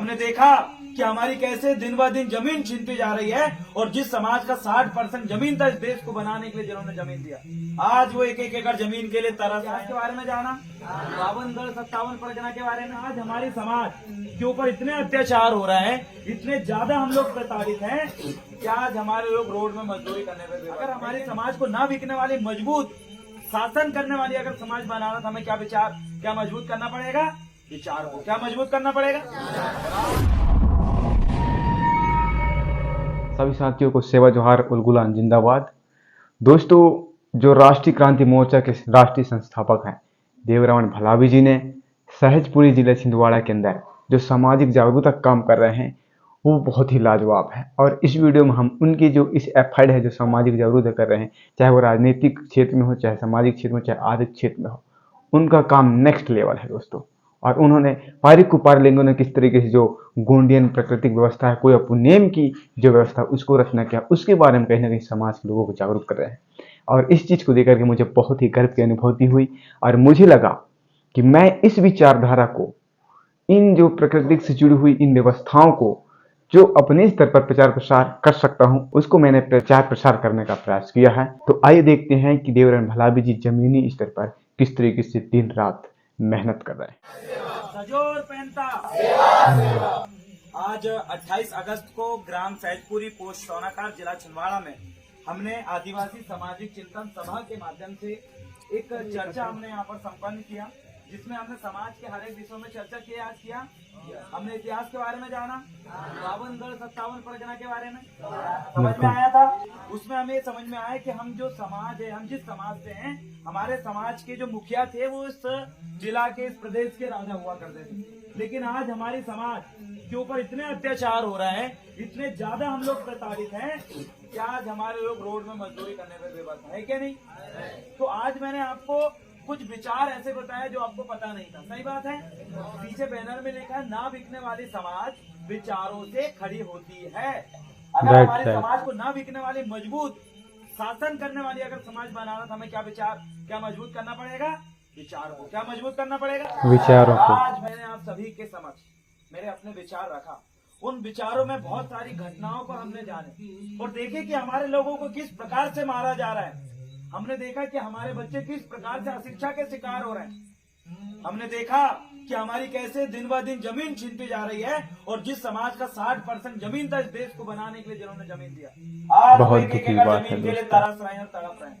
हमने देखा कि हमारी कैसे दिन ब दिन जमीन छीनती जा रही है, और जिस समाज का 60% जमीन था इस देश को बनाने के लिए जिन्होंने जमीन दिया, आज वो एक एक एकड़ जमीन के लिए तरस रहे हैं। के बारे में जाना, 52 57 परगना के बारे में। आज हमारे समाज के ऊपर इतने अत्याचार हो रहे हैं, इतने ज्यादा हम लोग प्रताड़ित हैं कि आज हमारे लोग रोड में मजदूरी करने पर। अगर हमारे समाज को ना बिकने वाली, मजबूत शासन करने वाली अगर समाज बनाना तो हमें क्या मजबूत करना पड़ेगा? विचार को क्या मजबूत करना पड़ेगा? सभी साथियों को सेवा जोहार, उल गुलाम जिंदाबाद। दोस्तों, जो राष्ट्रीय क्रांति मोर्चा के राष्ट्रीय संस्थापक हैं देवरमन भलावी जी ने सहजपुरी जिले छिंदवाड़ा के अंदर जो सामाजिक जागरूकता काम कर रहे हैं वो बहुत ही लाजवाब है। और इस वीडियो में हम उनकी जो इस एफर्ट है जो सामाजिक जागरूकता कर रहे हैं, चाहे वो राजनीतिक क्षेत्र में हो, चाहे सामाजिक क्षेत्र में, चाहे आर्थिक क्षेत्र में हो, उनका काम नेक्स्ट लेवल है दोस्तों। और उन्होंने पारिक कुपारलिंगों ने किस तरीके से जो गोंडियन प्राकृतिक व्यवस्था है, कोई अपनेम की जो व्यवस्था है उसको रचना किया, उसके बारे में कहीं ना कहीं समाज के लोगों को जागरूक कर रहे हैं। और इस चीज़ को देकर के मुझे बहुत ही गर्व की अनुभूति हुई और मुझे लगा कि मैं इस विचारधारा को, इन जो प्रकृति से जुड़ी हुई इन व्यवस्थाओं को जो अपने स्तर पर प्रचार प्रसार कर सकता हूं, उसको मैंने प्रचार प्रसार करने का प्रयास किया है। तो आइए देखते हैं कि देवरमन भलावी जी जमीनी स्तर पर किस तरीके से दिन रात मेहनत कर रहे हैं। सजोर पहनता। आज 28 अगस्त को ग्राम सहजपुरी पोस्ट सोनाकार जिला छिंदवाड़ा में हमने आदिवासी सामाजिक चिंतन सभा के माध्यम से एक चर्चा हमने यहाँ पर संपन्न किया, जिसमें हमने समाज के हर एक विषयों में चर्चा किया। हमने इतिहास के बारे में जाना, 52 57 परगना के बारे में समझ में आया था। उसमें हमें समझ में आया कि हम जो समाज है, हम जिस समाज से हैं, हमारे समाज के जो मुखिया थे वो इस जिला के, इस प्रदेश के राजा हुआ करते थे। लेकिन आज हमारी समाज के ऊपर इतने अत्याचार हो रहे हैं, इतने ज्यादा हम लोग प्रताड़ित हैं कि आज हमारे लोग रोड में मजदूरी करने पर बेबस है क्या नहीं? तो आज मैंने आपको कुछ विचार ऐसे बताया जो आपको पता नहीं था। सही बात है। पीछे बैनर में लिखा है, ना बिकने वाली समाज विचारों से खड़ी होती है। अगर हमारे समाज को ना बिकने वाली, मजबूत शासन करने वाली अगर समाज बनाना तो हमें क्या मजबूत करना पड़ेगा? विचारों को क्या मजबूत करना पड़ेगा? विचारों को। आज मैंने आप सभी के समक्ष मेरे अपने विचार रखा। उन विचारों में बहुत सारी घटनाओं को हमने जाने और देखे कि हमारे लोगों को किस प्रकार से मारा जा रहा है। हमने देखा कि हमारे बच्चे किस प्रकार से अशिक्षा के शिकार हो रहे हैं। हमने देखा कि हमारी कैसे दिन ब दिन जमीन छीनती जा रही है, और जिस समाज का 60% जमीन था इस देश को बनाने के लिए जिन्होंने जमीन दिया, आज बहुत एक एक एकड़ जमीन के लिए तरस रहे हैं और तड़प रहे हैं।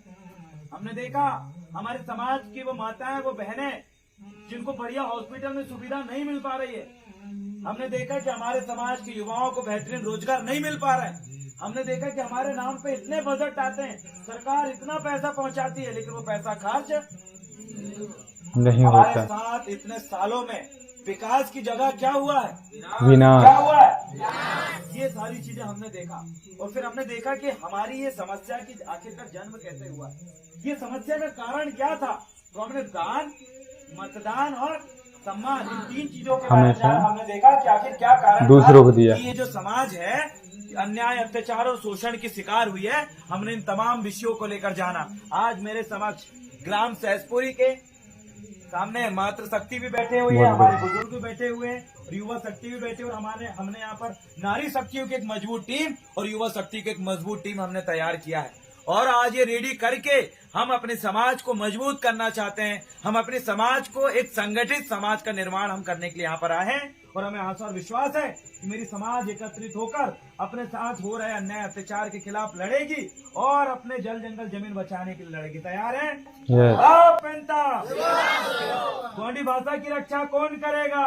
हमने देखा हमारे समाज की वो माताएं, वो बहनें जिनको बढ़िया हॉस्पिटल में सुविधा नहीं मिल पा रही है। हमने देखा कि हमारे समाज के युवाओं को बेहतरीन रोजगार नहीं मिल पा रहा है। हमने देखा कि हमारे नाम पे इतने बजट आते हैं, सरकार इतना पैसा पहुंचाती है, लेकिन वो पैसा खर्च नहीं होता। हमारे साथ इतने सालों में विकास की जगह क्या हुआ है? विनाश। क्या हुआ है? ये सारी चीजें हमने देखा। और फिर हमने देखा कि हमारी ये समस्या की आखिरकार जन्म कैसे हुआ, ये समस्या का कारण क्या था। तो हमने दान, मतदान और सम्मान, इन 3 चीजों के बारे में हमने देखा कि आखिर क्या कारण दूसरों को दिया। ये जो समाज है अन्याय, अत्याचार और शोषण की शिकार हुई है। हमने इन तमाम विषयों को लेकर जाना। आज मेरे समक्ष ग्राम सहजपुरी के सामने मातृ शक्ति भी बैठे हुए हैं, हमारे बुजुर्ग भी बैठे हुए हैं, और युवा शक्ति भी बैठे हुए। और हमने यहाँ पर नारी शक्तियों की एक मजबूत टीम और युवा शक्ति की एक मजबूत टीम हमने तैयार किया है। और आज ये रेडी करके हम अपने समाज को मजबूत करना चाहते हैं। हम अपने समाज को एक संगठित समाज का निर्माण हम करने के लिए यहाँ पर आए हैं। और हमें आशा और विश्वास है कि मेरी समाज एकत्रित होकर अपने साथ हो रहे अन्याय अत्याचार के खिलाफ लड़ेगी और अपने जल जंगल जमीन बचाने के लिए लड़ेगी। तैयार है? गोंडी भाषा की रक्षा कौन करेगा?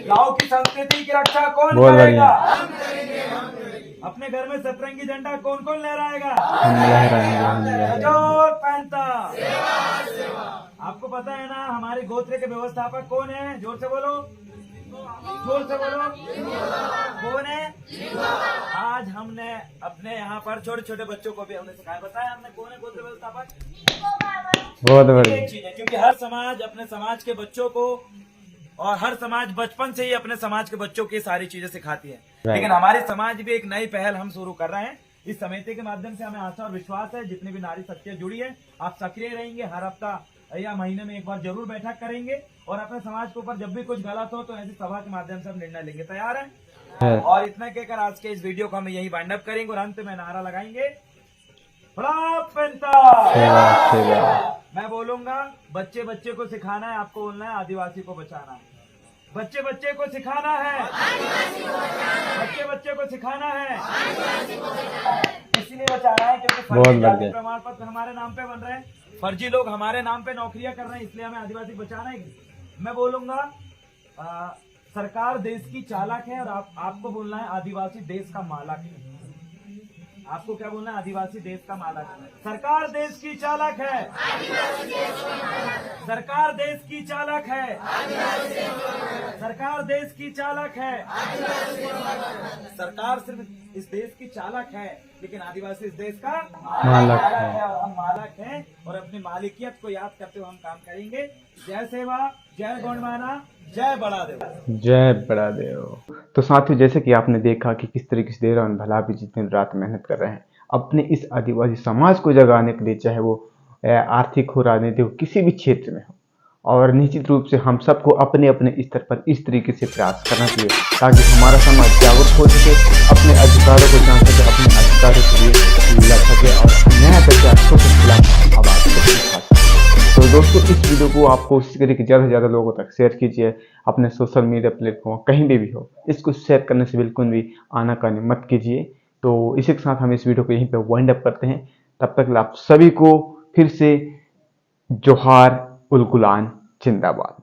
गाँव की संस्कृति की रक्षा कौन करेगा? अपने घर में सतरंगी झंडा कौन कौन लहराएगा? आपको पता है ना हमारे गोत्र के व्यवस्थापक कौन है? जोर से बोलो, जोर से बोलो। कौन है? आज हमने अपने यहाँ पर छोटे छोटे बच्चों को भी हमने सिखाया, बताया हमने कौन है गोत्र व्यवस्थापक। बहुत बड़ी चीज है, क्योंकि हर समाज अपने समाज के बच्चों को, और हर समाज बचपन से ही अपने समाज के बच्चों की सारी चीजें सिखाती है। लेकिन हमारे समाज भी एक नई पहल हम शुरू कर रहे हैं। इस समिति के माध्यम से हमें आशा और विश्वास है जितनी भी नारी शक्तियां जुड़ी है, आप सक्रिय रहेंगे। हर हफ्ता या महीने में एक बार जरूर बैठक करेंगे और अपने समाज के ऊपर जब भी कुछ गलत हो तो ऐसी सभा के माध्यम से हम निर्णय लेंगे। तैयार है? और इतना कहकर आज के इस वीडियो को हम यही वाइंड अप करेंगे और अंत में नारा लगाएंगे, मैं बोलूंगा, बच्चे बच्चे को सिखाना है, आपको बोलना है आदिवासी को बचाना है। बच्चे बच्चे को सिखाना है, बच्चे बच्चे को सिखाना है, इसलिए बचाना है क्योंकि फर्जी जाति प्रमाण पत्र हमारे नाम पे बन रहे हैं, फर्जी लोग हमारे नाम पे नौकरियां कर रहे हैं, इसलिए हमें आदिवासी बचाना है। मैं बोलूंगा सरकार देश की चालाक है और आपको बोलना है आदिवासी देश का मालक है। आपको क्या बोलना है? आदिवासी देश का मालक है। सरकार देश की चालक है, सरकार देश की चालक है, सरकार देश की चालक है। सरकार सिर्फ इस देश की चालक है लेकिन आदिवासी इस देश का मालक है और हम मालक हैं और अपनी मालिकियत को याद करते हुए हम काम करेंगे। जय सेवा, जय गौंडमाना, जय बड़ा देव, जय बड़ा देव। तो साथियों, जैसे कि आपने देखा कि किस तरीके से देवरावन भला भी जी दिन रात मेहनत कर रहे हैं अपने इस आदिवासी समाज को जगाने के लिए, चाहे वो आर्थिक हो, राजनीतिक हो, किसी भी क्षेत्र में हो। और निश्चित रूप से हम सबको अपने अपने स्तर पर इस तरीके से प्रयास करना चाहिए ताकि हमारा समाज जागरूक हो सके, अपने अधिकारों को जान सके, अपने अधिकारों के लिए लड़ सके और न्याय प्रत्याशियों के खिलाफ आवाज उठा सके। तो दोस्तों, इस वीडियो को आप कोशिश करिए कि ज़्यादा से ज़्यादा लोगों तक शेयर कीजिए, अपने सोशल मीडिया प्लेटफॉर्म कहीं भी हो। इसको शेयर करने से बिल्कुल भी आनाकानी मत कीजिए। तो इसी के साथ हम इस वीडियो को यहीं पे वाइंड अप करते हैं। तब तक आप सभी को फिर से जोहार, उल गुलान जिंदाबाद।